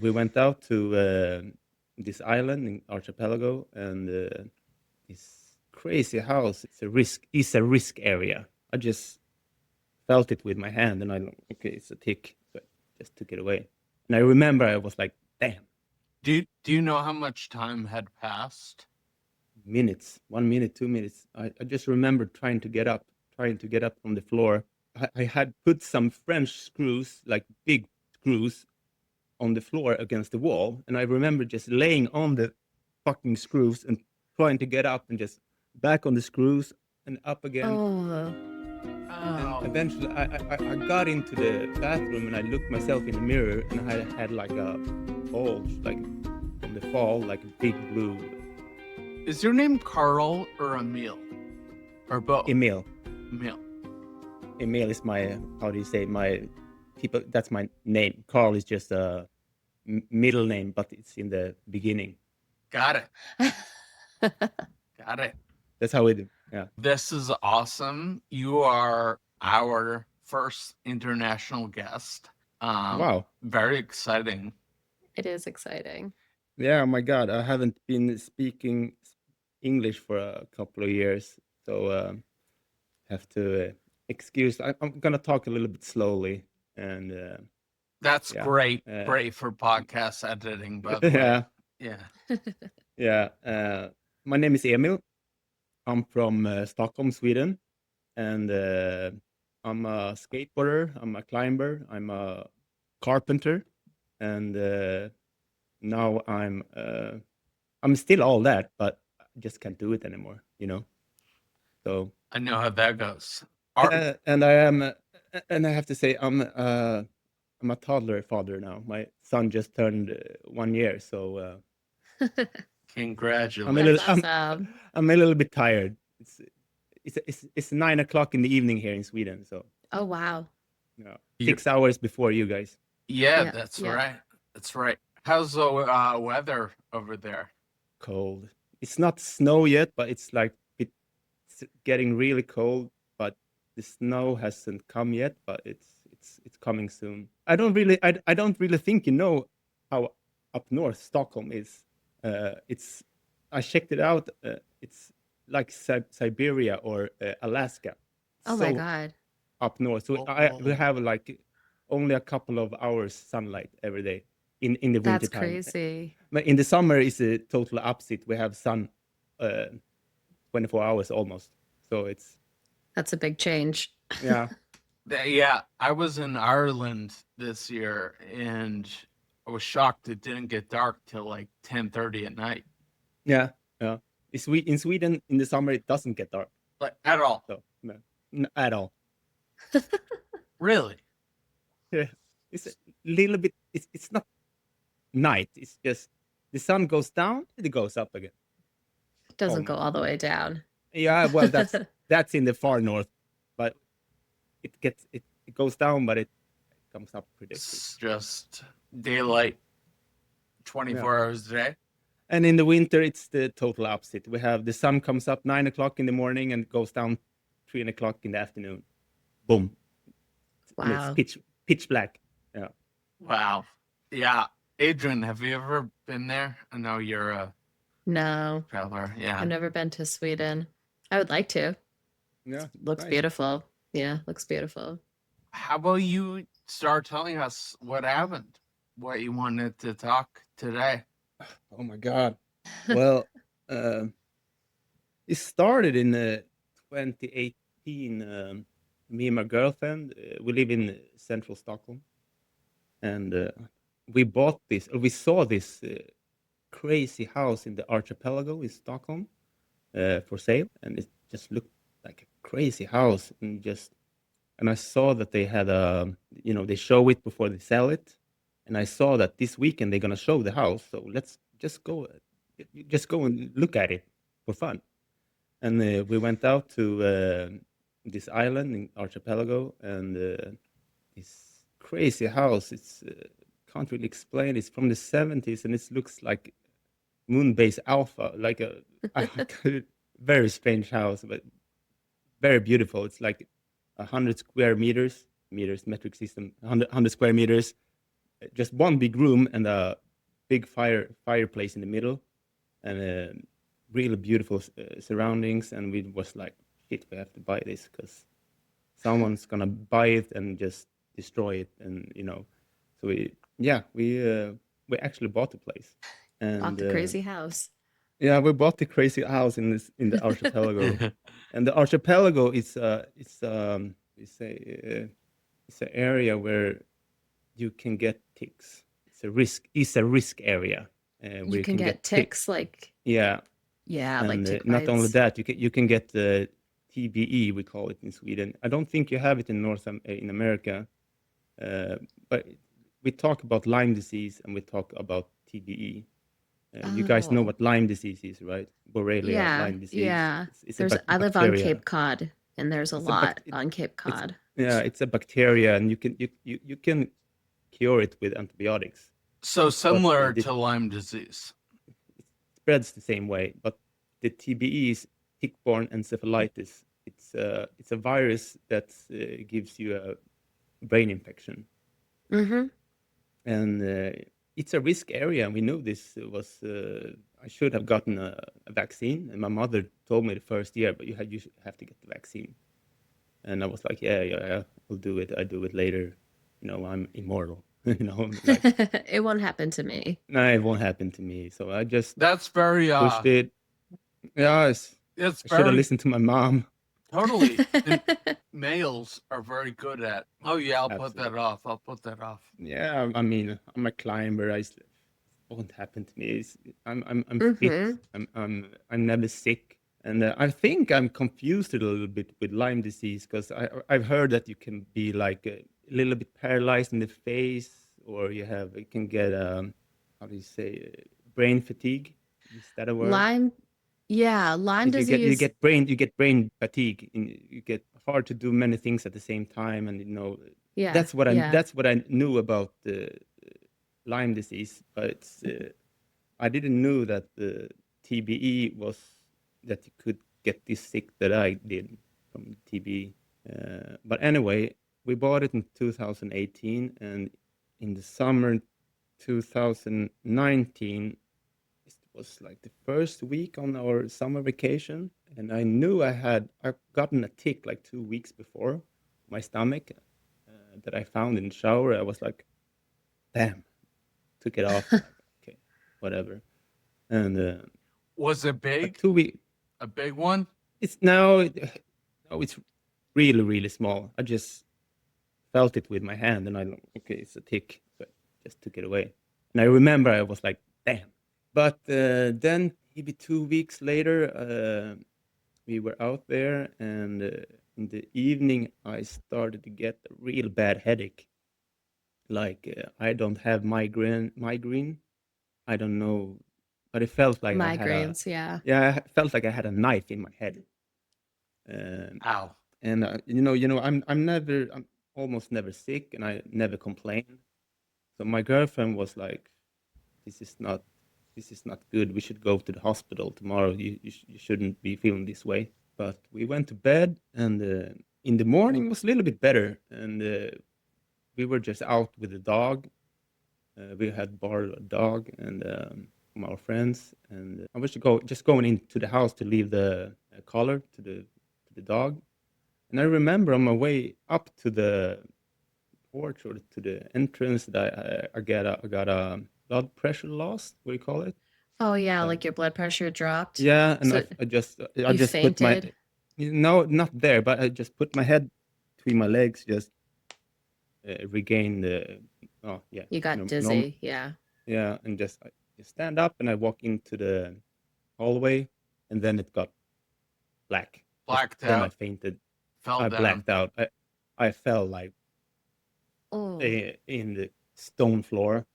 We went out to this island in archipelago, and this crazy house. It's a risk area. I just felt it with my hand, and okay, it's a tick, so I just took it away. And I remember I was like, damn, Do you know how much time had passed? minutes, 1 minute, 2 minutes. I just remember trying to get up from the floor. I had put some French screws, like big screws, on the floor against the wall, and I remember just laying on the fucking screws and trying to get up and just back on the screws and up again. Oh, And Oh, eventually, I got into the bathroom and I looked myself in the mirror, and I had like a bulge, like from the fall, like a big blue. is your name Karl or Emil? Or both? Emil. Emil. Emil is my, how do you say, my people. That's my name. Karl is just a middle name, but it's in the beginning. Got it. Got it. That's how we do. Yeah. This is awesome. You are our first international guest. Wow. Very exciting. it is exciting. Yeah. Oh my God. I haven't been speaking English for a couple of years, so have to excuse. I'm gonna talk a little bit slowly, and That's yeah. great. Great for podcast editing, by the way. yeah, Yeah. yeah. My name is Emil. I'm from Stockholm, Sweden, and I'm a skateboarder. I'm a climber. I'm a carpenter, and now I'm still all that, but I just can't do it anymore. So I know how that goes. and I am, and I have to say, I'm a toddler father now. My son just turned 1 year, so Congratulations. That's awesome. I'm a little bit tired. It's 9 o'clock in the evening here in Sweden, so Oh, wow. 6 hours before you guys. Yeah, Yeah, that's yeah. right. That's right. How's the weather over there? Cold. It's not snow yet, but it's like it's getting really cold. But the snow hasn't come yet, but it's coming soon. I don't really think how up north Stockholm is. It's I checked it out. It's like Siberia or Alaska. Oh my So God. up north. So we have like only a couple of hours sunlight every day in the winter That's time. crazy. But in the summer is a total opposite. We have sun 24 hours almost. So That's a big change. yeah. Yeah, I was in Ireland this year, and I was shocked it didn't get dark till like 10:30 at night. Yeah. In Sweden in the summer it doesn't get dark. Like at all. So at all. Really? Yeah. It's a little bit. It's not night. It's just the sun goes down and it goes up again. Doesn't go all the way down. Yeah. Well, that's in the far north, but it goes down, but it comes up pretty quick. It's just daylight 24 hours a day. And in the winter, it's the total opposite. We have the sun comes up 9 o'clock in the morning and goes down 3 o'clock in the afternoon. Boom. And Wow. it's pitch black. Yeah. Wow. Yeah. Adrian, have you ever been there? I know you're a No, traveler. Yeah. I've never been to Sweden. I would like to. Yeah. Looks nice. beautiful. Yeah, looks beautiful. How about you start telling us what happened, what you wanted to talk today? Oh my God. Well, it started in 2018. Me and my girlfriend, we live in central Stockholm, and we saw this crazy house in the archipelago in Stockholm for sale, and it just looked like a crazy house, and I saw that they had they show it before they sell it, and I saw that this weekend they're gonna show the house, so let's just go and look at it for fun. And we went out to this island in archipelago, and this crazy house. It's can't really explain. It's from the 70s, and it looks like Moonbase Alpha, like a very strange house, but very beautiful. It's like 100 square meters, metric system, 100 square meters, just one big room and a big fireplace in the middle, and really beautiful surroundings. And we was like, shit, we have to buy this because someone's gonna buy it and just destroy it, and so we actually bought the place, Bought and the crazy house. yeah, we bought the crazy house in the archipelago, and the archipelago is it's an area where you can get ticks. It's a risk area where You you can can get get tick. ticks like, Yeah, yeah, like and tick not only bites. that, you can get the TBE, we call it in Sweden. I don't think you have it in in America, but we talk about Lyme disease and we talk about TBE. You guys know Oh, what Lyme disease is, right? Borrelia yeah, Lyme disease. yeah. It's a I live on bacteria. Cape Cod, and there's a It's a lot bact. on Cape It's Cod. yeah, it's a bacteria, and you can cure it with antibiotics, So but similar to Lyme disease. it spreads the same way. But the TBE is tick-borne encephalitis. It's a virus that gives you a brain infection, Mm-hmm. and it's a risk area. And we knew this was. I should have gotten a vaccine, and my mother told me the first year, but you have to get the vaccine. And I was like, yeah, I'll do it. I do it later. I'm immortal. Like, It won't happen to me. no, it won't happen to me. So I just That's very pushed it. Yeah, it's I should have very listened to my mom. totally. And males are very good at, oh yeah, I'll put that Absolutely. off. I'll put that off. Yeah, I mean, I'm a climber. It won't happen to me. I'm fit. Mm-hmm. I'm never sick. And I think I'm confused a little bit with Lyme disease because I've heard that you can be like a little bit paralyzed in the face, or you can get how do you say brain fatigue? Is that a word? Lyme, yeah, Lyme disease. You get brain fatigue. You get hard to do many things at the same time, and Yeah, yeah. that's what I knew about the Lyme disease, but I didn't know that the TBE was that you could get this sick that I did from TBE. But anyway, we bought it in 2018, and in the summer 2019, it was like the first week on our summer vacation, and I knew I've gotten a tick like 2 weeks before my stomach that I found in the shower. I was like, damn, took it off. Like, okay, whatever. And Was it but big? 2 weeks, A big one? it's now, no, it's really, really small. I just felt it with my hand, and okay, it's a tick, so I just took it away. And I remember I was like, damn. But then maybe 2 weeks later, we were out there, and in the evening, I started to get a real bad headache. Like I don't have migraine. I don't know, but it felt like Migraines, yeah. I felt like I had a knife in my head. Um, Ow. and I'm almost never sick, and I never complain. So my girlfriend was like, "This is not, this is not good. We should go to the hospital tomorrow. You shouldn't be feeling this way." But we went to bed, and in the morning it was a little bit better, and we were just out with the dog. We had borrowed a dog and from our friends, and I was just going into the house to leave the collar to the dog. And I remember on my way up to the porch or to the entrance that I got a blood pressure loss. What do you call it? Oh yeah, Uh, like your blood pressure dropped. yeah, and So I you just put my fainted. no, not there, but I just put my head between my legs, just regain the oh yeah, You got normal. dizzy. Yeah. Yeah, and I just stand up and I walk into the hallway, and then it got black. Just Blacked then I out. fainted. Fell I down. blacked out. I fell like Oh, in the stone floor,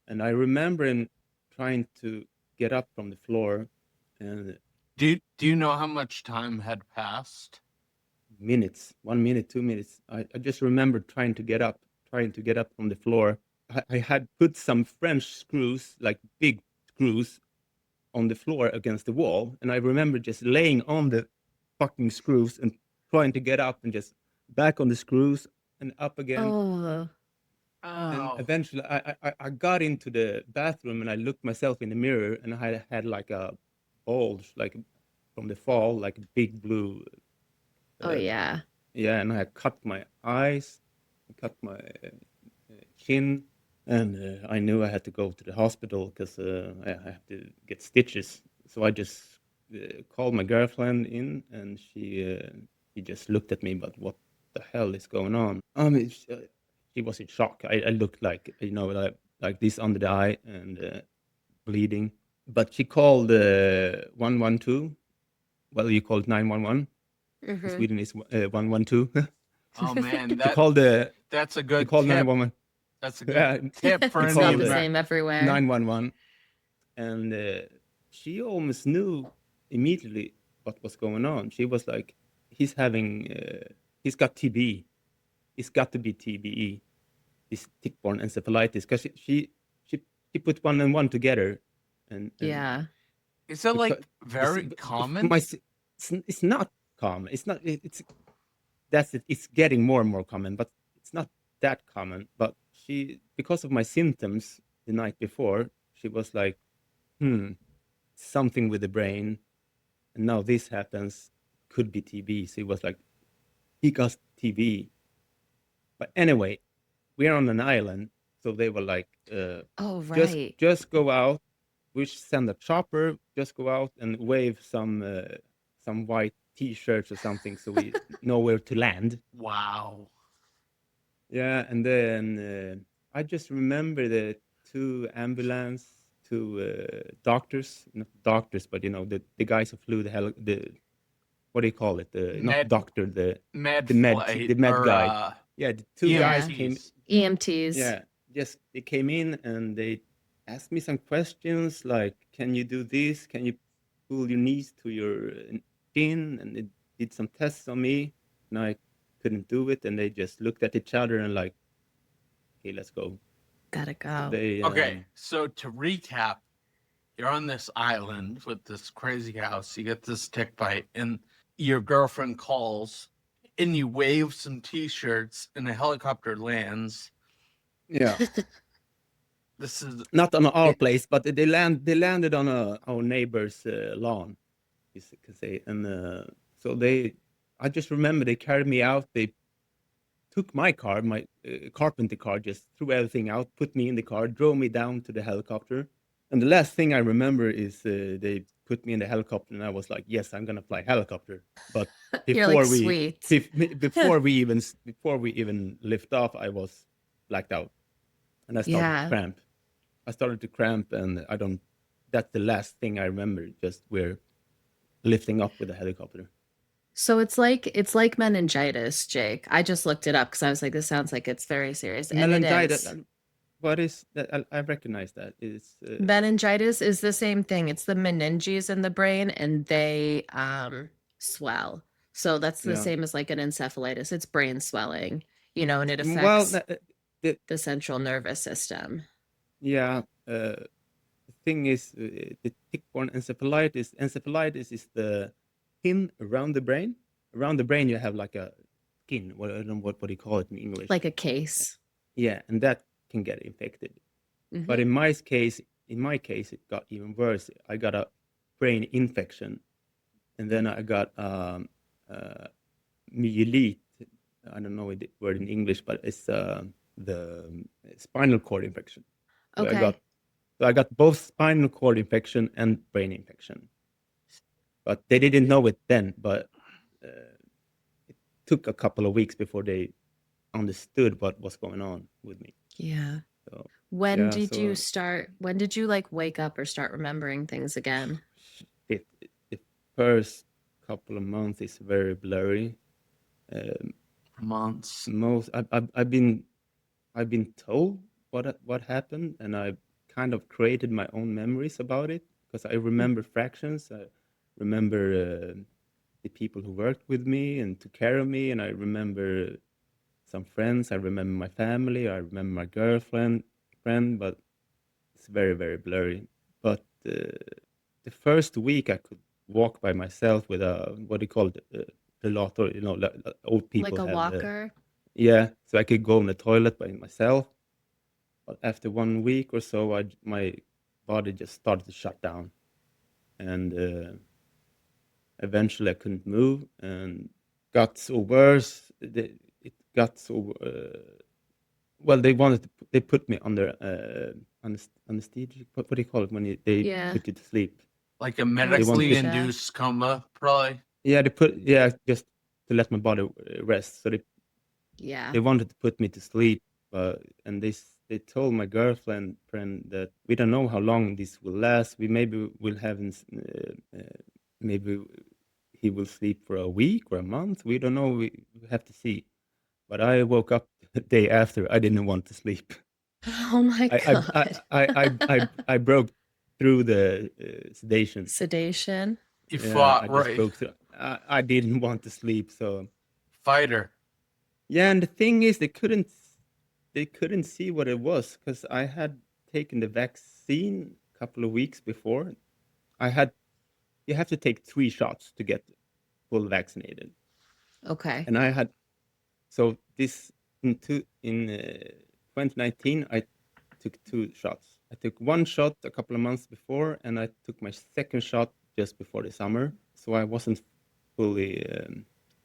and I remember trying to get up from the floor, and Do you know how much time had passed? minutes, 1 minute, 2 minutes. I just remember trying to get up from the floor. I had put some French screws, like big screws, on the floor against the wall, and I remember just laying on the fucking screws and trying to get up and just back on the screws and up again. oh, And Oh, eventually, I got into the bathroom and I looked myself in the mirror, and I had like a bulge, like from the fall, like a big blue. Oh Uh, yeah. yeah, and I had cut my eyes, cut my chin, and I knew I had to go to the hospital because I have to get stitches. So I just called my girlfriend in, and she just looked at me, but what the hell is going on? She was in shock. I looked like, like this under the eye and bleeding. But she called 112. Well, you call it 911. In Mm-hmm. Sweden is 112. oh man, She called the that's a she good called tip. 911. That's a good Yeah, tip for she It's any not called the Amer same everywhere. 911, and she almost knew immediately what was going on. She was like, he's got TB. It's got to be TBE, this tick-borne encephalitis, because she she put one and one together, and Yeah. Is it because like you see, very common? it's not common. It's not. It's that's it. It's getting more and more common, but it's not that common. But because of my symptoms the night before, she was like, something with the brain, and now this happens, could be TB. So it was like, he got TB. But anyway, we're on an island, so they were like, Oh just right. just go out. We send a chopper. Just go out and wave some white T-shirts or something, so we know where to land. Wow. Yeah, and then I just remember the two doctors, not doctors, but the guys who flew the what do you call it? The not Med doctor, the med the med flight the med or guy. Yeah, the two guys Yeah. came. EMTs. EMTs. Yeah, just they came in and they asked me some questions like, "Can you do this? Can you pull your knees to your chin?" And they did some tests on me, and I couldn't do it. And they just looked at each other and like, "Okay, let's go." Gotta So go. they, Okay, so to recap, you're on this island with this crazy house. You get this tick bite, and your girlfriend calls, and you wave some T-shirts, and a helicopter lands. yeah, This is not on our it. place, but they landed on our neighbor's lawn, you could say. And so I just remember they carried me out. They took my car, my carpenter car, just threw everything out, put me in the car, drove me down to the helicopter. And the last thing I remember is they put me in the helicopter, and I was like, "Yes, I'm gonna fly helicopter." But You're like, before we sweet. before we even lift off, I was blacked out, and I started to Yeah. cramp. I started to cramp, and I don't. That's the last thing I remember. Just we're lifting up with the helicopter. So it's like meningitis, Jake. I just looked it up because I was like, this sounds like it's very serious. And it Meningitis. is. What is that? I recognize that. It's Meningitis is the same thing. It's the meninges in the brain and they swell. So that's the yeah. same as like an encephalitis. It's brain swelling, and it Well, affects the the central nervous system. yeah. The thing is, the tick-borne encephalitis. Encephalitis is the skin around the brain. Around the brain, you have like a skin. What I don't know what do you call it in English? Like a case. Yeah, and that can get infected. But Hmm. in my case, it got even worse. I got a brain infection, and then I got myelite. I don't know the word in English, but it's the spinal cord infection. So I got Okay. so I got both spinal cord infection and brain infection. But they didn't know it then. But it took a couple of weeks before they understood what was going on with me. Yeah. So When yeah, did you so start? When did you like wake up or start remembering things again? it, the first couple of months is very blurry. Um, months. most I've been told what happened, and I kind of created my own memories about it because I remember fractions. I remember the people who worked with me and took care of me, and I remember some friends. I remember my family. I remember my friend, but it's very very blurry. But the first week I could walk by myself with a what do you call it, rollator. Old Like people a have. walker? Yeah, so I could go in the toilet by myself. But after 1 week or so, my body just started to shut down, and eventually I couldn't move, and got so worse. It got so well. They put me under anesthesia. What do you call it when they Yeah. put you to sleep? Like a want medically this- induced coma, probably. Yeah, just to let my body rest. So Yeah. they wanted to put me to sleep, and they told my girlfriend that we don't know how long this will last. We maybe will have maybe he will sleep for a week or a month. We don't know. We have to see. But I woke up the day after. I didn't want to sleep. Oh my I God. I broke through the sedation. Sedation. You Yeah, fought I just right. broke through. I didn't want to sleep, so Fighter. yeah. And the thing is, they couldn't see what it was because I had taken the vaccine a couple of weeks before. You have to take 3 shots to get full vaccinated, Okay. and I had so this in 2019 I took 2 shots. I took 1 shot a couple of months before, and I took my second shot just before the summer. So I wasn't fully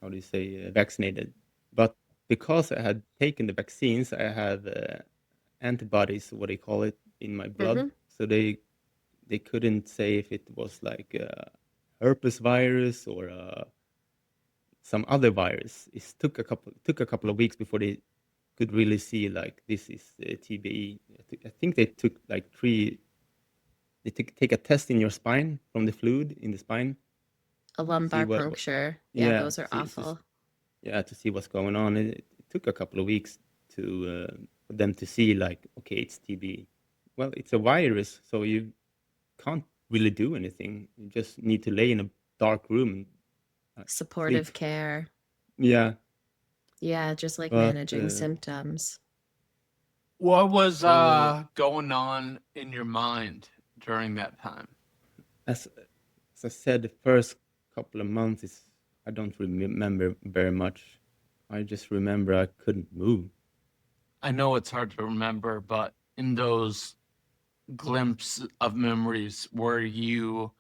how do you say vaccinated, but because I had taken the vaccines, I had antibodies, what do you call it, in my blood. Mhm. So they couldn't say if it was like a herpes virus or some other virus. It took a couple of weeks before they could really see like this is TBE. I think they took like 3. They take a test in your spine from the fluid in the spine. A lumbar what- puncture. Yeah, Yeah, those are awful. to see what's going on. It took a couple of weeks for them to see like, okay, it's TB. Well, it's a virus, so you can't really do anything. You just need to lay in a dark room and Supportive sleep. care. Yeah, Yeah, just like but managing symptoms. What was So- going on in your mind during that time? as I said, the first couple of months is I don't remember very much. I just remember I couldn't move. I know it's hard to remember, but in those glimpses of memories, were you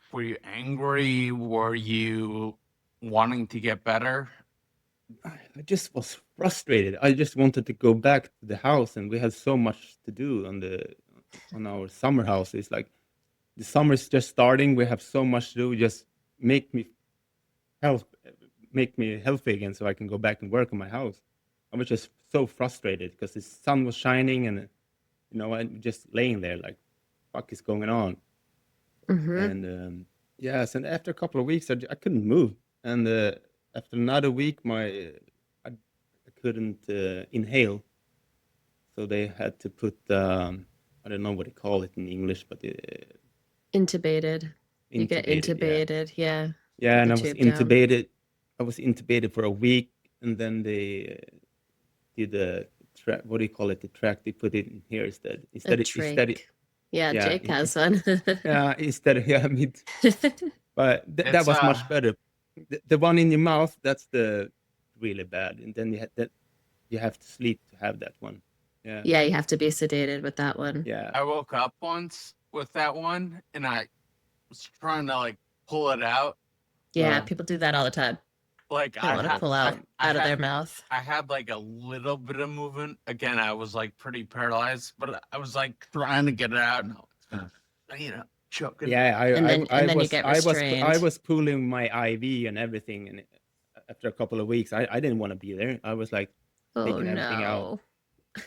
angry? Were you wanting to get better? I just was frustrated. I just wanted to go back to the house, and we had so much to do on our summer house. It's like the summer's just starting. We have so much to do. Just make me health, make me healthy again, so I can go back and work on my house. I was just so frustrated because the sun was shining, and I'm just laying there like, fuck is going on? Hmm. And yes, and after a couple of weeks, I couldn't move, and after another week, I couldn't inhale, so they had to put I don't know what they call it in English, but Intubated. You get intubated, yeah. intubated. Yeah. Yeah, Put and the I was tube down. intubated. I was intubated for a week, and then they did the track. What do you call it? The track. They put it in here instead. A trach. Yeah, Yeah, Jake has one. yeah, instead. Yeah, I mean, but that It's, was much better. The one in your mouth, that's the really bad, and then you have to sleep to have that one. Yeah, Yeah, you have to be sedated with that one. yeah. I woke up once with that one, and I was trying to like pull it out. Yeah, Wow. people do that all the time. Like They want to pull out of their mouth. I had like a little bit of movement. Again, I was like pretty paralyzed, but I was like trying to get it out, and choking. Yeah, And then you get I restrained. was pulling my IV and everything, and after a couple of weeks, I didn't want to be there. I was like Oh taking everything out, no.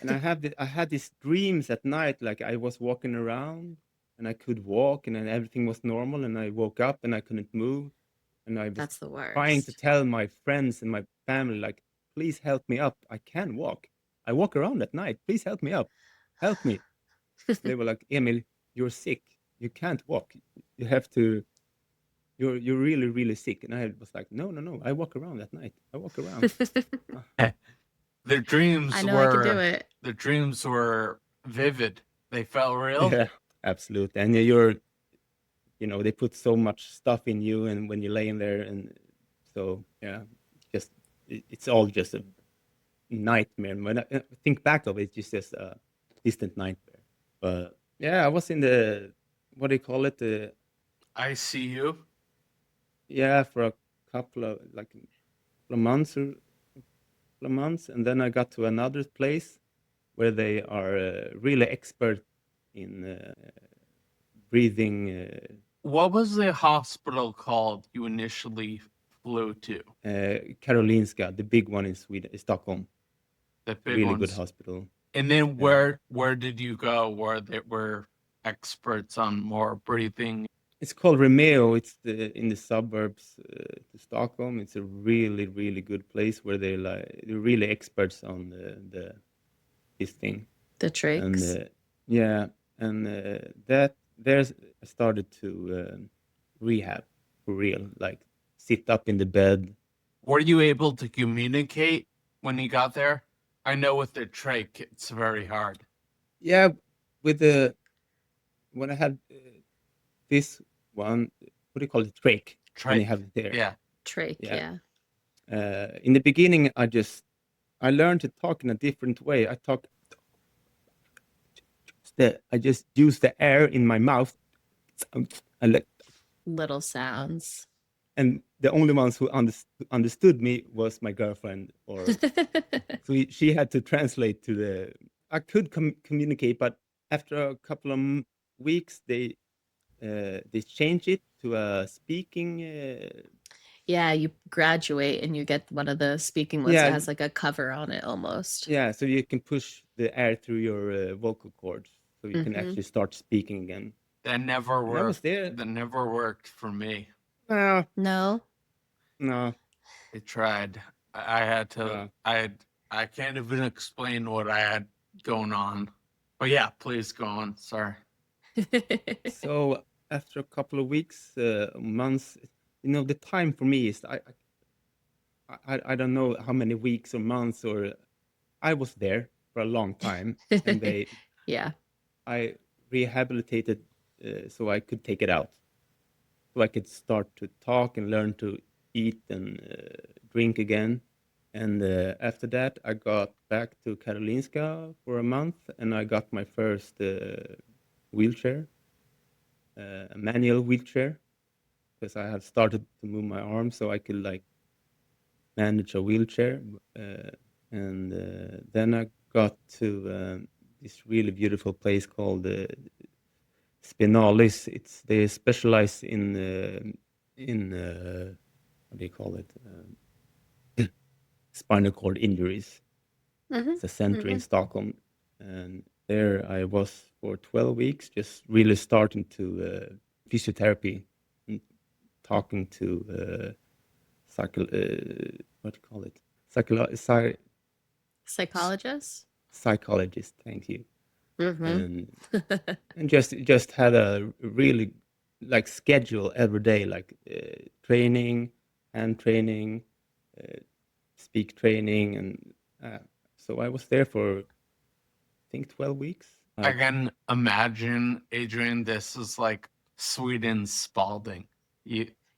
and I had these dreams at night, like I was walking around and I could walk, and then everything was normal, and I woke up and I couldn't move, and I was That's the trying to worst. tell my friends and my family, like, please help me up. I can't walk. I walk around at night. Please help me up. Help me. They were like, Emil, you're sick. You can't walk. You have to. You're really really sick. And I was like, no. I walk around at night. I walk around. Their dreams I know I can do were it. their dreams were vivid. They felt real. Yeah, absolutely. And they put so much stuff in you, and when you're laying there, and so yeah, just it's all just a nightmare. When I think back of it, it's just a distant nightmare. But yeah, I was in the, what do you call it? ICU. Yeah, for a couple of months, and then I got to another place where they are really expert in breathing. What was the hospital called you initially flew to? Karolinska, the big one in Sweden, Stockholm. The big Really good ones. hospital. And then Yeah. where did you go where they were experts on more breathing? It's called Remeo. It's in the suburbs to Stockholm. It's a really, really good place where they're really experts on this thing. The And trachs. yeah, and there's I started to rehab for real, like sit up in the bed. Were you able to communicate when you got there? I know with the trach, it's very hard. Yeah, with when I had this one, what do you call it, trach, when you Trach. have it there. Yeah. Trach, Yeah. yeah. In the beginning, I learned to talk in a different way. I just use the air in my mouth. I let, Little sounds. and the only ones who understood me was my girlfriend, or so she had to translate to the. I could communicate, but after a couple of weeks, they changed it to a speaking. Yeah, you graduate and you get one of the speaking ones that Yeah, has like a cover on it almost. yeah. So you can push the air through your vocal cords, so you can Mm-hmm. actually start speaking again. That never And I was worked. there. That never worked for me. No, No? no, I tried. I had to. no. I can't even explain what I had going on. But yeah, please go on. Sorry. So after a couple of weeks, months, the time for me is I don't know how many weeks or months, or I was there for a long time, and Yeah. I rehabilitated so I could take it out, so I could start to talk and learn to eat and drink again. And after that, I got back to Karolinska for a month, and I got my first wheelchair, a manual wheelchair, because I had started to move my arm, so I could like manage a wheelchair. And then I got to this really beautiful place called Spinalis. They specialize in what do you call it? Spinal cord injuries. Mm-hmm. It's a center in Stockholm, and there I was for 12 weeks, just really starting to physiotherapy and talking to what do you call it? Psychologist? Psychologist. Thank you. Mm-hmm. And just had a really like schedule every day, like training, hand training, speak training, and so I was there for I think 12 weeks. I can imagine, Adrian, this is like Sweden's Spalding.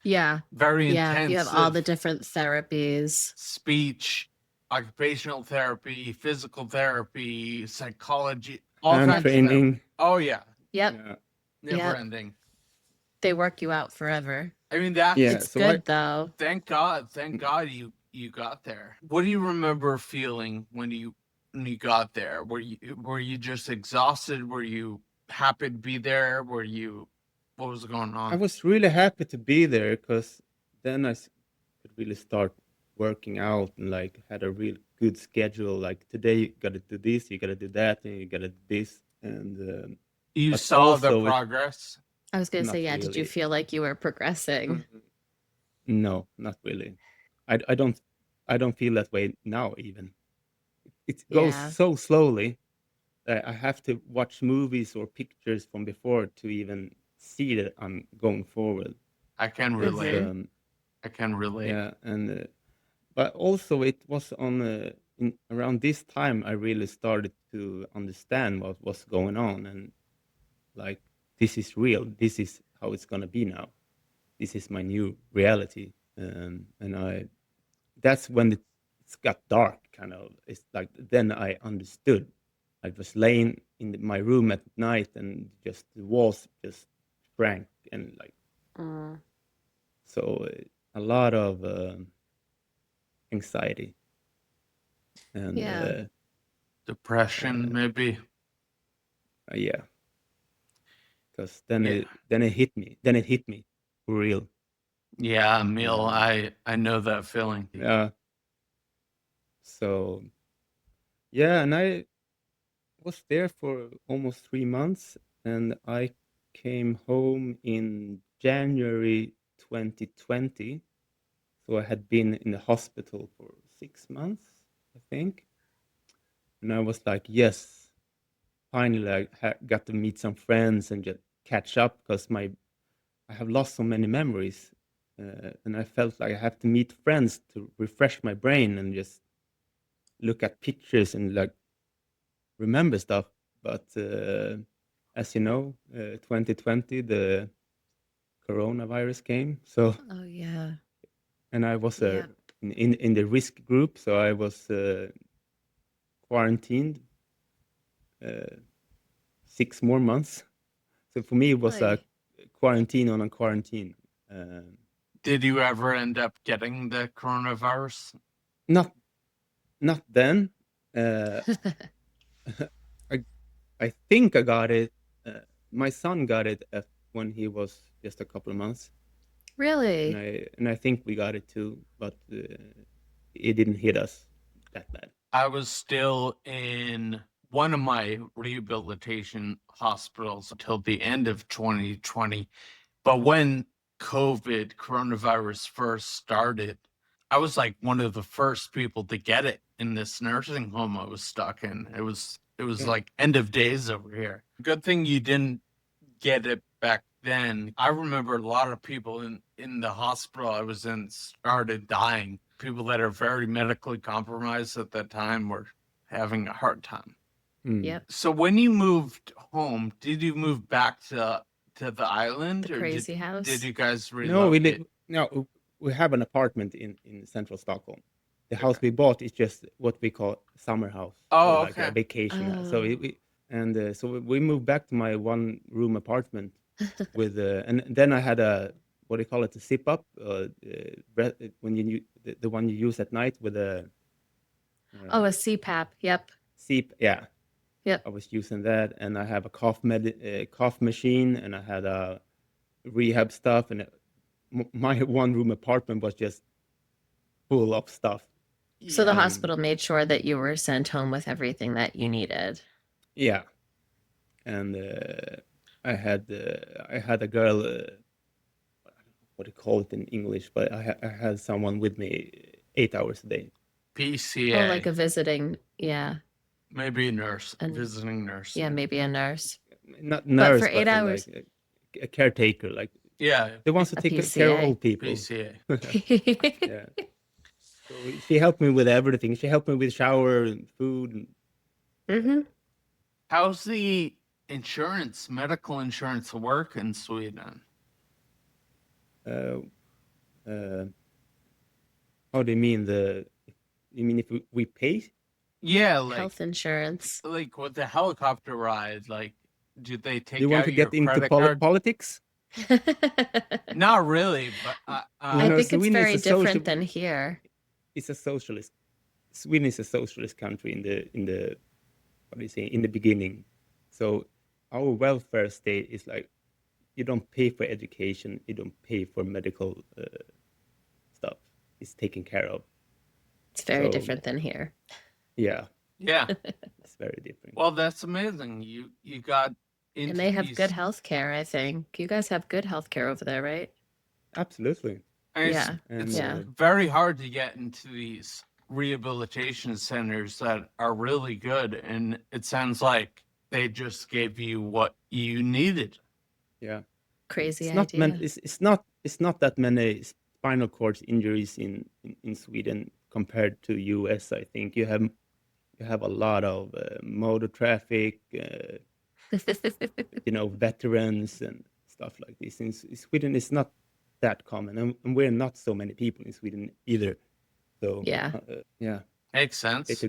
Yeah. Very Yeah. You have all the intensive different therapies. speech, occupational therapy, physical therapy, psychology, all Hand kinds of therapy. training. Oh yeah, Yep. Yeah. never Yep. ending. They work you out forever. I mean, that's Yeah. It's So good though. thank God you got there. What do you remember feeling when you got there? Were you just exhausted? Were you happy to be there? What was going I on? was really happy to be there because then could really start working out and like had a real good schedule. Like today you got to do this, you got to do that, and you got to do this. And You but saw the also progress. I was gonna say, not yeah, did you really. feel like you were progressing? No, not really. I don't feel that way now even. It goes Yeah. so slowly that I have to watch movies or pictures from before to even see that I'm going forward. I can It's relate. I can relate. yeah, and but also it was on around this time I really started to understand what was going on, and like this is real. This is how it's gonna be now. This is my new reality, and that's when it's got dark. Kind of, it's like then I understood. I was laying in my room at night, and just the walls just shrank, and like so a lot of anxiety and Yeah. Depression, maybe. yeah, because then Yeah. it hit me. Then it hit me for real. Yeah, Emil, I know that feeling. Yeah. So yeah, and I was there for almost 3 months, and I came home in January 2020. So I had been in the hospital for 6 months, I think. And I was like, yes, finally I got to meet some friends and just catch up, because I have lost so many memories. And I felt like I have to meet friends to refresh my brain and just look at pictures and like remember stuff. But as you know, 2020, the coronavirus came. So, Oh yeah. and I was Yeah. in the risk group, so I was quarantined 6 more months. So for me, it was a Oy. quarantine on a quarantine. Did you ever end up getting the coronavirus? Not not then. Uh, I I think I got it. My son got it when he was just a couple of months, Really? and I think we got it too, but it didn't hit us that bad. I was still in one of my rehabilitation hospitals until the end of 2020. But when coronavirus first started, I was like one of the first people to get it in this nursing home I was stuck in. It was Yeah. like end of days over here. Good thing you didn't get it back then. I remember a lot of people in the hospital I was in started dying. People that are very medically compromised at that time were having a hard time. Yep. So when you moved home, did you move back to the island, The or crazy did house. you guys No, we relocate? live. No, we have an apartment in central Stockholm. The house Okay. we bought is just what we call summer house, so Oh, like a okay. vacation house. So Oh. we moved back to my one room apartment with and then I had a, what do you call it, a zip up, when the one you use at night with a Oh, a CPAP. Yep. seep. Yeah, Yep. I was using that, and I have a cough machine, and I had a rehab stuff, and my one room apartment was just full of stuff. So the Yeah. hospital made sure that you were sent home with everything that you needed. Yeah, and I had a girl. What do you call it in English? But I had someone with me 8 hours a day. PCA. Oh, like a visiting. Yeah. Maybe a nurse, And visiting nurse. yeah, maybe a nurse. Not But nurse, for 8 but hours. like a caretaker, like Yeah, the ones who A take care of PCA. old people. PCA. Yeah. So she helped me with everything. She helped me with shower and food. Mm-hmm. How's the medical insurance work in Sweden? Uh, uh, how do you mean you mean if we pay? Yeah, like Health insurance. with the helicopter ride, like do they Do take you want out to your get into credit card? politics? Not really, but You I know, think it's Sweden very is a social. different than here. It's a socialist. Sweden is a socialist country in the what do you say, in the beginning. So our welfare state is like, you don't pay for education, you don't pay for medical stuff. It's taken care of. It's very So different than here. yeah, yeah. it's very different. Well, that's amazing. You got into And they have good these. health care, I think. You guys have good health care over there, right? Absolutely. And Yeah. it's Yeah. very hard to get into these rehabilitation centers that are really good, and it sounds like they just gave you what you needed. Yeah. Crazy It's not idea. it's not that many spinal cord injuries in Sweden compared to US. I think you have a lot of motor traffic, veterans and stuff like this. In Sweden, it's not that common, and we're not so many people in Sweden either. So Yeah. yeah, Makes they sense.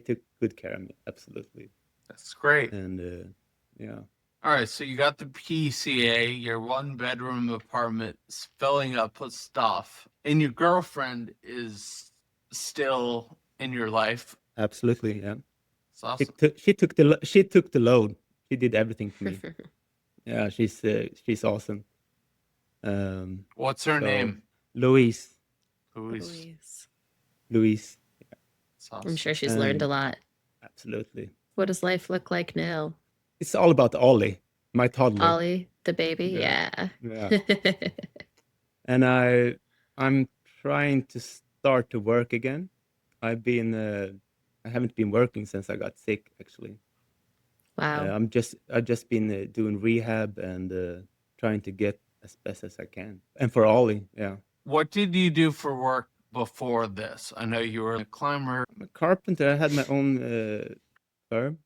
took good care of me. Absolutely. That's great. And yeah, All right, so you got the PCA, your 1-bedroom apartment is filling up with stuff, and your girlfriend is still in your life. absolutely. Yeah, It's awesome. she took the load. She did everything for me. Yeah, she's awesome. Um, What's her so name? Louise, Louise. Louise. Louise, It's I'm awesome. sure she's learned a and lot. absolutely, What does life look like now? it's all about Ollie, my toddler. Ollie, the baby? Yeah, Yeah. yeah. And I'm trying to start to work again. I haven't been working since I got sick, actually. Wow. I've just been doing rehab and trying to get as best as I can. And for Ollie, yeah, What did you do for work before this? I know you were a climber. I'm a carpenter. I had my own firm,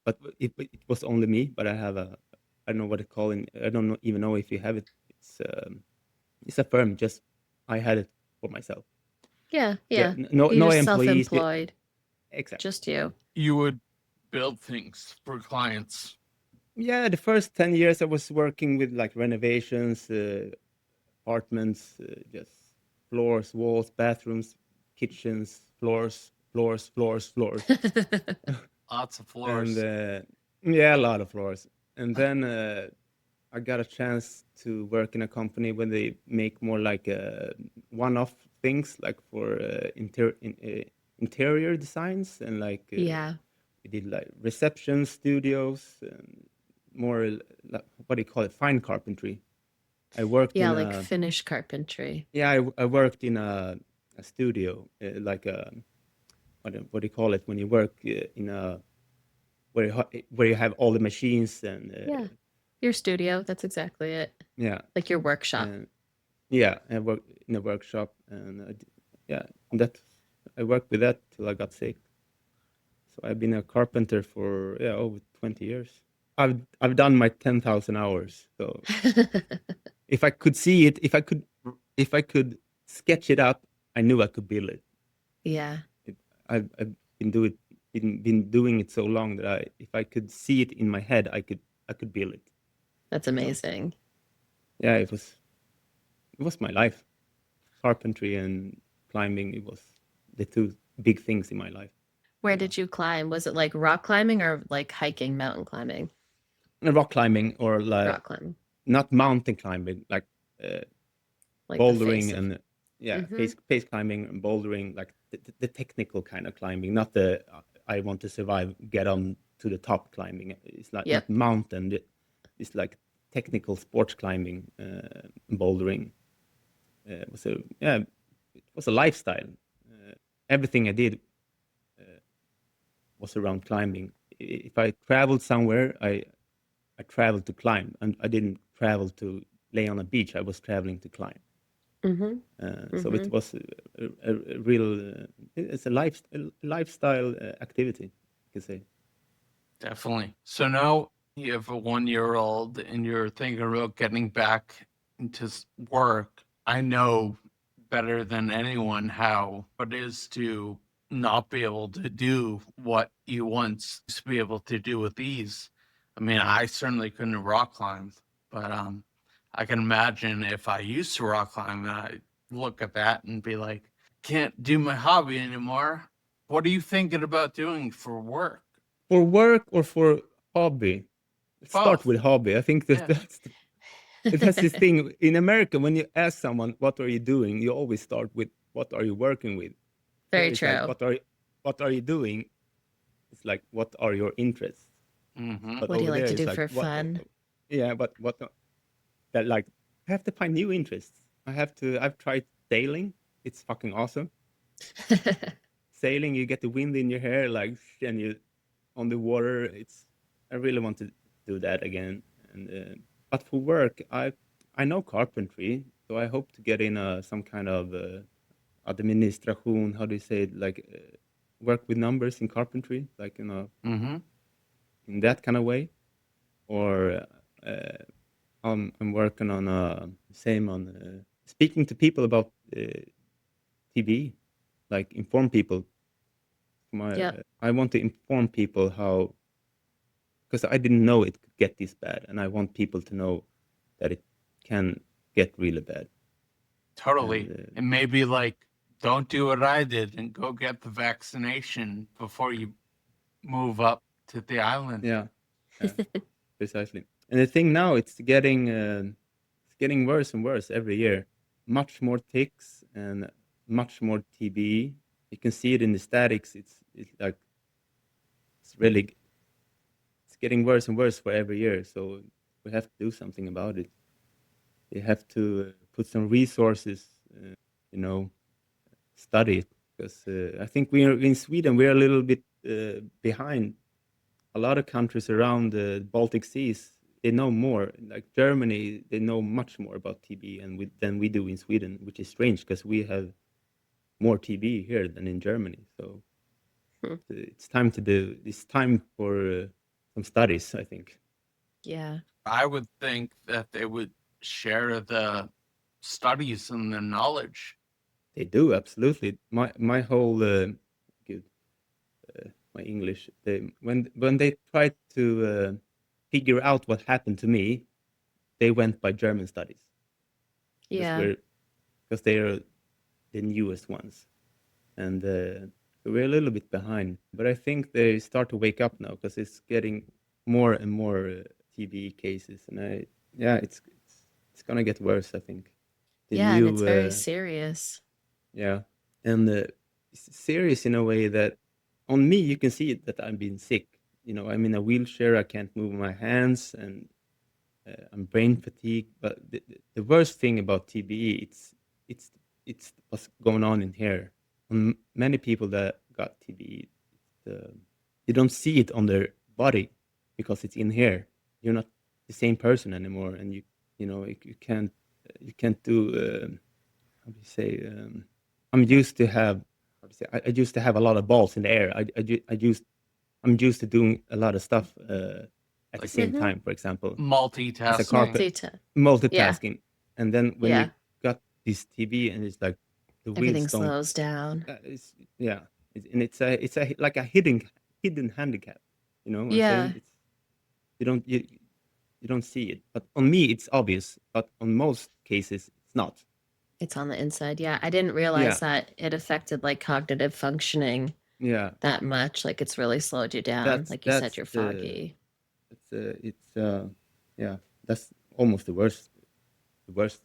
but it was only me. But I don't know what it called. I don't know, even know if you have it. It's a firm. Just I had it for myself. Yeah, Yeah, yeah. no You're just employees. self-employed. Exactly. Just you. You would build things for clients. Yeah, the first 10 years I was working with like renovations, apartments, just floors, walls, bathrooms, kitchens, floors, floors, floors, floors. Lots of And floors. yeah, a lot of floors. And then I got a chance to work in a company where they make more like one-off things, like for interior designs and like Yeah. we did like reception studios and more what do you call it, fine carpentry. I worked Yeah, in like a Finnish carpentry. yeah, I worked in a studio like a what do you call it when you work in a where you have all the machines and Yeah. Your studio, that's exactly it. yeah, Like your workshop. and yeah, I worked in a workshop and yeah, that I worked with that till I got sick. So I've been a carpenter for yeah over 20 years. I've done my 10,000 hours. So if I could see it, if I could sketch it up, I knew I could build it. Yeah, I've been doing it so long that if I could see it in my head, I could build it. that's So amazing. yeah, it was my life. Carpentry and climbing, it was the two big things in my life. Where Yeah. did you climb? Was it like rock climbing or like hiking, mountain climbing? And rock climbing or like Rock climbing, not mountain climbing, like uh, like the face bouldering of. and yeah, Mm-hmm. face climbing and bouldering, like the technical kind of climbing, not the I want to survive, get on to the top climbing. It's like not Yep. mountain. It's like technical sports climbing, bouldering. Was a yeah, it was a lifestyle. Everything I did was around climbing. If I traveled somewhere, I traveled to climb, and I didn't travel to lay on a beach. I was traveling to climb. Mm-hmm. So Mm-hmm. it was a real, it's a lifestyle activity, you can say. Definitely. So now you have a 1-year-old and you're thinking about getting back into work. I know better than anyone how it is to not be able to do what you once used to be able to do with ease. I mean, I certainly couldn't rock climb, but I can imagine if I used to rock climb and I look at that and be like, can't do my hobby anymore. What are you thinking about doing for work? For work or for hobby? Let's start Both. with hobby. I think Yeah. that's this thing in America. When you ask someone what are you doing, you always start with what are you working with. Here Very it's like true. what are you doing? It's like what are your interests? Mm-hmm. But What do you over like there to it's do like for what fun? yeah, but what that like I have to find new interests. I've tried sailing. It's fucking awesome. Sailing, you get the wind in your hair, like, and you on the water. I really want to do that again. And but for work, I know carpentry, so I hope to get in some kind of administration. How do you say it? Like work with numbers in carpentry, like Mm-hmm. in that kind of way. Or I'm working on same on speaking to people about TB, like inform people. Yep. I want to inform people how because I didn't know it could get this bad, and I want people to know that it can get really bad. Totally. And And maybe like, don't do what I did and go get the vaccination before you move up to the island. yeah, precisely. And the thing now, it's getting worse and worse every year. Much more ticks and much more TB. You can see it in the statics. It's like it's getting worse and worse for every year. So we have to do something about it. We have to put some resources, you know, study it, because I think we are in Sweden. We are a little bit behind a lot of countries around the Baltic Seas. They know more. Like Germany, they know much more about TB than we do in Sweden, which is strange because we have more TB here than in Germany. So it's time to do. It's time for some studies, I think. Yeah. I would think that they would share the studies and the knowledge. They do, absolutely. My whole good my English. When they tried to figure out what happened to me, they went by German studies. Yeah. Because they are the newest ones, and we're a little bit behind. But I think they start to wake up now because it's getting more and more TB cases, and it's gonna get worse. I think the Yeah, and new it's very serious. yeah, and it's serious in a way that on me you can see it, that I'm being sick. I'm in a wheelchair. I can't move my hands, and I'm brain fatigued. But the worst thing about TB, it's what's going on in here. On many people that got TB, you don't see it on their body because it's in here. You're not the same person anymore, and you can't do how do you say? I'm used to have how to say. I used to have a lot of balls in the air. I'm used to doing a lot of stuff at the same time. For example, as a Multitasking. carpet, Yeah. multitasking, and then when Yeah. you got this TV and it's like the Everything wheels don't. slows down. And it's a like a hidden handicap. You know what I'm Yeah. saying? You don't see it, but on me it's obvious. But on most cases, it's not. It's on the inside. Yeah. I didn't Yeah, realize that it affected like cognitive functioning yeah. that much. Like it's really slowed you down. Like you said, That's you're the foggy. it's yeah. That's almost the worst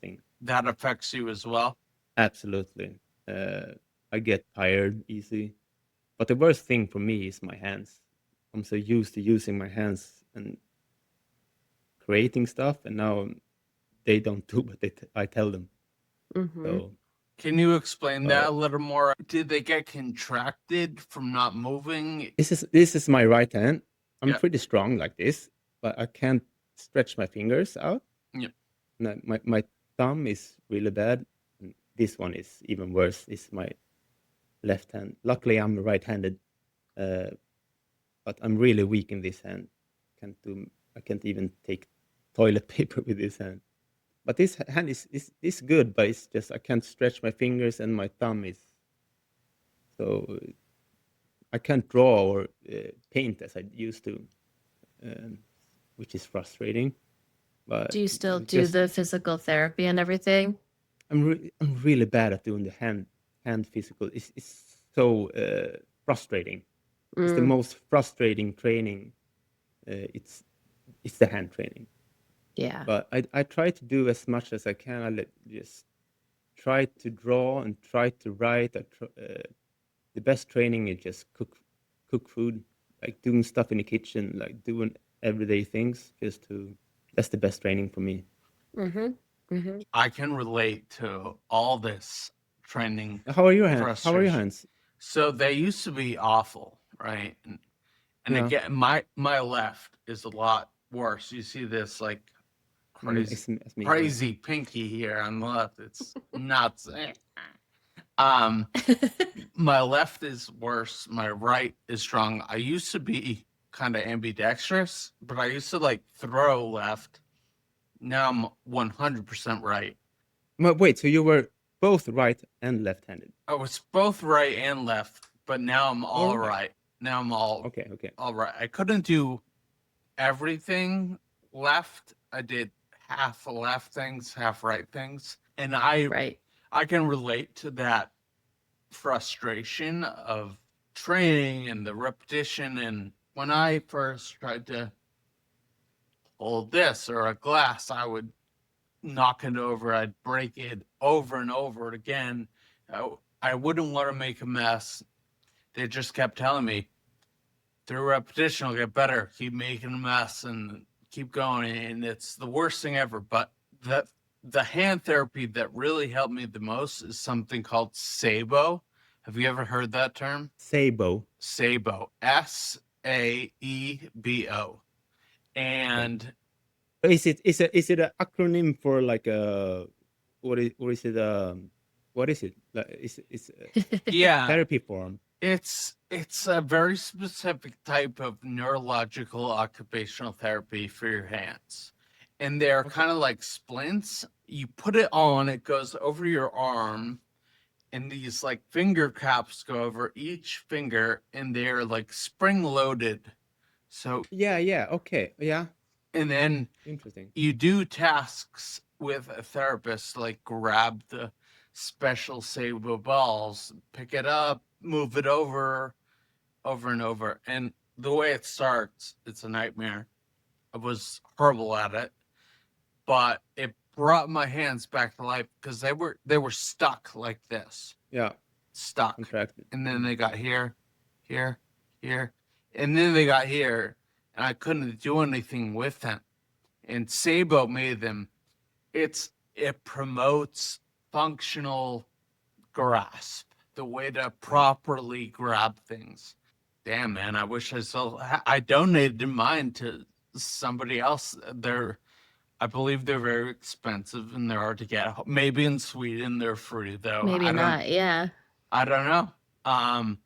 thing. That affects you as well. Absolutely. I get tired easy. But the worst thing for me is my hands. I'm so used to using my hands and creating stuff, and now they don't do what I tell them. Mm-hmm. So, Can you explain that a but little more? Did they get contracted from not moving? this is my right hand. I'm Yeah. pretty strong like this, but I can't stretch my fingers out. Yeah. My thumb is really bad. And this one is even worse. It's my left hand. Luckily, I'm right-handed, but I'm really weak in this hand. I can't even take toilet paper with this hand. But this hand is good, but it's just I can't stretch my fingers, and my thumb is so I can't draw or paint as I used to, um, which is frustrating. But Do you still do just the physical therapy and everything? I'm really bad at doing the hand physical. It's so frustrating. It's the Mm, most frustrating training. It's the hand training. yeah. But I try to do as much as I can. Just try to draw and try to write. The best training is just cook food, like doing stuff in the kitchen, like doing everyday things. That's the best training for me. Mm-hmm. Mm-hmm. I can relate to all this training How are your hands? How are your frustration. hands? So they used to be awful, right? And Yeah. again, my left is a lot worse. You see this like It's me. crazy pinky here on the left. It's nuts. My left is worse. My right is strong. I used to be kind of ambidextrous, but I used to like throw left. Now I'm 100% right. Wait, so you were both right and left-handed? I was both right and left, but now I'm all right. right. Now I'm all Okay. all right. I couldn't do everything left. I did half left things, half right things. And I Right. can relate to that frustration of training and the repetition. And when I first tried to hold this or a glass, I would knock it over, I'd break it over and over again. I wouldn't want to make a mess. They just kept telling me, through repetition, will get better. Keep making a mess and keep going. And it's the worst thing ever. But the hand therapy that really helped me the most is something called Sabo. Have you ever heard that term? Sabo. Sabo. Saebo. And Is it an acronym for like a what is it what is it? Like it's a yeah, therapy form. it's a very specific type of neurological occupational therapy for your hands. And they're kind of like splints. You put it on, it goes over your arm, and these like finger caps go over each finger, and they're like spring loaded. So Yeah, okay. Yeah. and then Interesting. you do tasks with a therapist, like grab the special Sabo balls, pick it up, move it over and over. And the way it starts, it's a nightmare. I was horrible at it, but it brought my hands back to life because they were stuck like this. Yeah. Stuck. Contracted. And then they got here, here, here, and then they got here, and I couldn't do anything with them. And Sabo made them. It promotes functional grasp, the way to properly grab things. Damn, man, I wish I donated mine to somebody else. I believe they're very expensive and they're hard to get. Maybe in Sweden they're free though. Maybe not. Yeah. I don't know.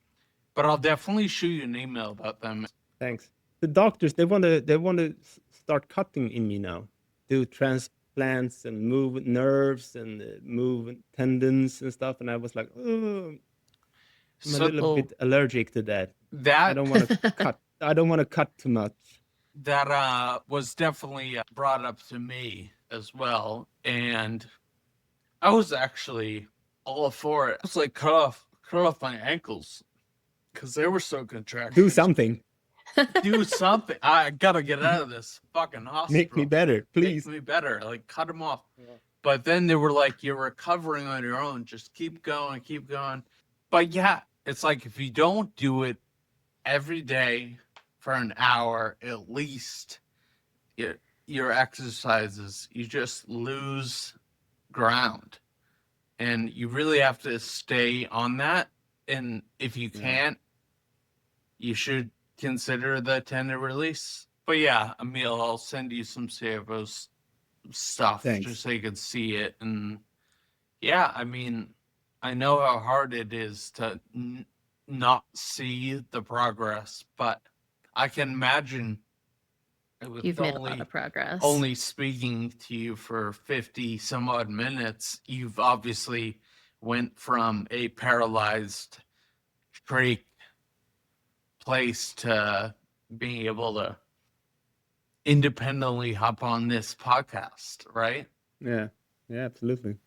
But I'll definitely shoot you an email about them. Thanks. The doctors they want to start cutting in me now. Do transplants and move nerves and move tendons and stuff, and I was like, oh, I'm a little bit allergic to that. I don't want to cut. I don't want to cut too much. That was definitely brought up to me as well, and I was actually all for it. I was like, cut off my ankles because they were so contracted. Do something. Do something. I gotta get out of this fucking hospital. Make me better, please. Make me better. Like, cut them off. Yeah. But then they were like, you're recovering on your own. Just keep going, keep going. But yeah, it's like if you don't do it every day for an hour at least, your exercises, you just lose ground. And you really have to stay on that. And if you can't, you should consider the tendon release. But yeah, Emil, I'll send you some Sabo's stuff. Thanks. Just so you can see it. And yeah, I mean, I know how hard it is to not see the progress, but I can imagine You've made a lot of progress. Only speaking to you for 50 some odd minutes, you've obviously went from a paralyzed trach place to being able to independently hop on this podcast, right? Yeah, absolutely.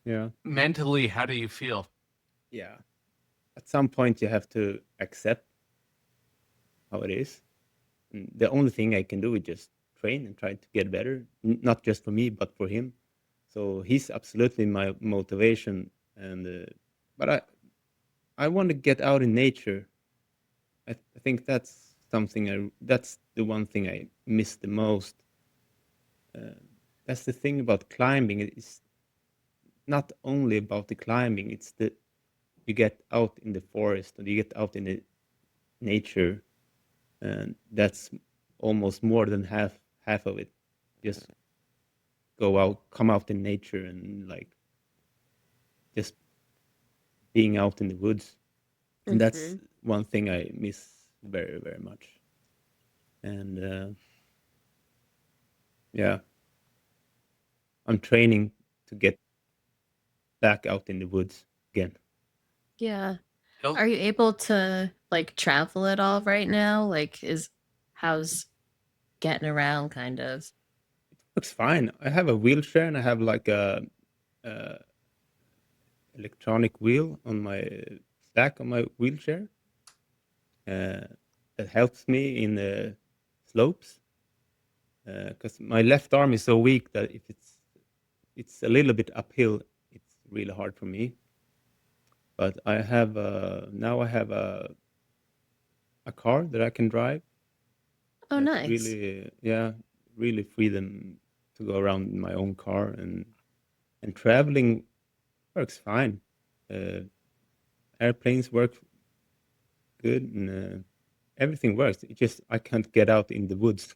Yeah. Mentally, how do you feel? Yeah. At some point, you have to accept how it is. And the only thing I can do is just train and try to get better, not just for me, but for him. So he's absolutely my motivation. And but I want to get out in nature. I think that's something that's the one thing I miss the most. That's the thing about climbing. It's not only about the climbing. It's you get out in the forest and you get out in the nature, and that's almost more than half of it. Just come out in nature and like just being out in the woods. And that's one thing I miss very, very much. And yeah, I'm training to get back out in the woods again. Yeah. Are you able to like travel at all right now? Like, How's getting around, kind of? Looks fine. I have a wheelchair and I have like a electronic wheel on my back on my wheelchair uh, that helps me in the slopes because my left arm is so weak that if it's a little bit uphill, it's really hard for me. But I have now I have a car that I can drive. Oh, That's nice. really really freedom to go around in my own car and traveling works fine. Uh, Airplanes work good and everything works. It just I can't get out in the woods.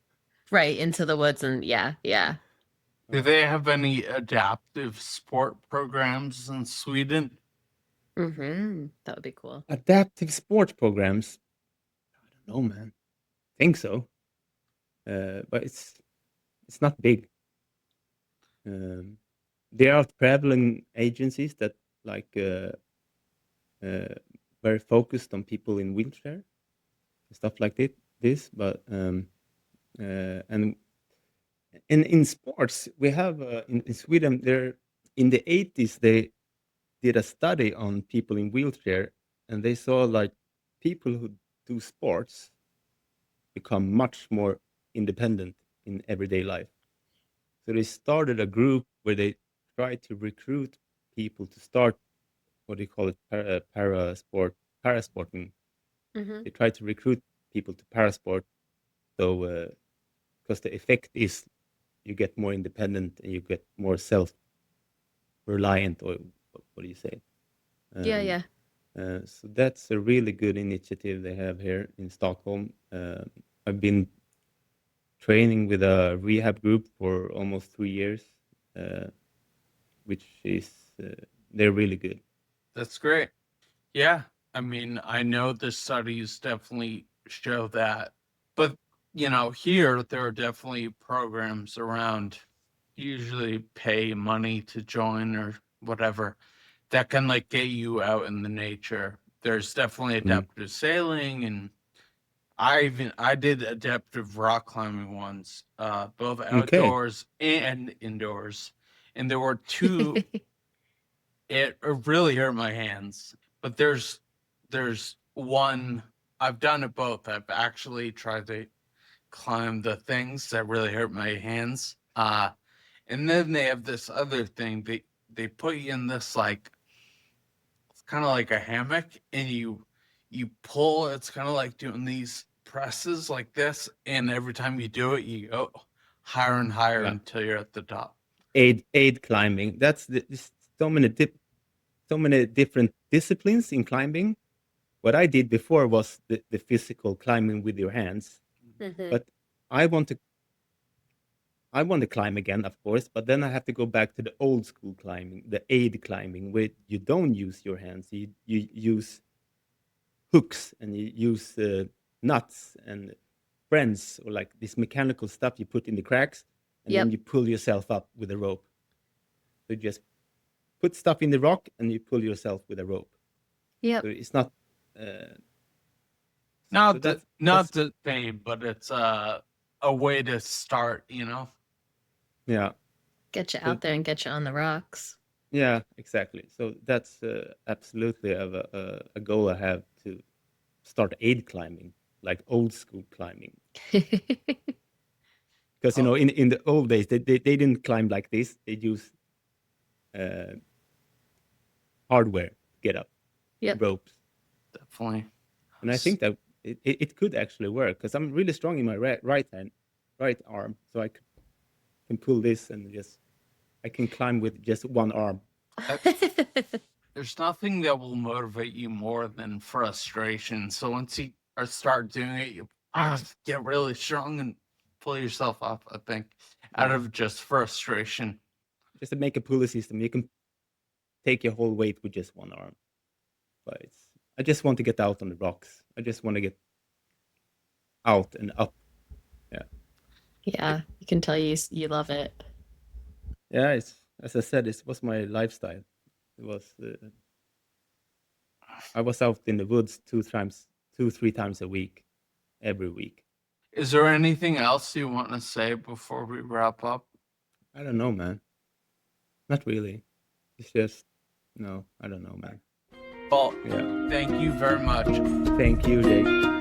Right into the woods, and yeah, yeah. Do they have any adaptive sport programs in Sweden? That would be cool. Adaptive sports programs. I don't know, man. Think so, but it's not big. Um, there are traveling agencies that like uh, very focused on people in wheelchair stuff like this. But and in sports we have in Sweden there in the 80s they did a study on people in wheelchair and they saw like people who do sports become much more independent in everyday life. So they started a group where they tried to recruit people to start what do you call it parasporting. Hmm. They tried to recruit people to parasport so because the effect is you get more independent and you get more self reliant or what do you say. Yeah, um, yeah. so that's a really good initiative they have here in Stockholm. I've been training with a rehab group for almost 3 years, uh, which is they're really good. That's great. Yeah. I mean, I know the studies definitely show that. But, here there are definitely programs around, usually pay money to join or whatever, that can like get you out in the nature. There's definitely Mm. adaptive sailing, and I did adaptive rock climbing once, both Okay. outdoors and indoors. And there were two. It really hurt my hands, but there's one. I've done it both. I've actually tried to climb the things that really hurt my hands. And then they have this other thing. They put you in this like, it's kind of like a hammock, and you pull. It's kind of like doing these presses like this, and every time you do it, you go higher and higher Yeah. until you're at the top. Aid climbing. There's so many different disciplines in climbing. What I did before was the physical climbing with your hands, Hmm. but I want to I want to climb again, of course, but then I have to go back to the old school climbing, the aid climbing, where you don't use your hands. You use hooks and you use nuts and friends or like this mechanical stuff you put in the cracks, and then Yep. you pull yourself up with a rope. So you just put stuff in the rock and you pull yourself with a rope. So Yep. it's not. Uh, so Not the that's not the same, but it's a way to start. yeah. Get you So out there and get you on the rocks. yeah, exactly. So that's absolutely a goal I have to start aid climbing, like old school climbing. Because Oh, in the old days they didn't climb like this. They use uh, hardware to get up, Yep. ropes, definitely. and I S- think that it could actually work because I'm really strong in my right arm, so can pull this and just I can climb with just one arm. that- There's nothing that will motivate you more than frustration. So once you start doing it, you get really strong and pull yourself up, I think, out Yeah, of just frustration. just to make a pulley system, you can take your whole weight with just one arm. But I just want to get out on the rocks. I just want to get out and up. Yeah, Yeah, you can tell you love it. yeah. It's as I said, it was my lifestyle. It was I was out in the woods 3 times a week, every week. Is there anything else you want to say before we wrap up? I don't know, man. Not really. It's just, no, I don't know, man. Well, Yeah. thank you very much. Thank you, Jake.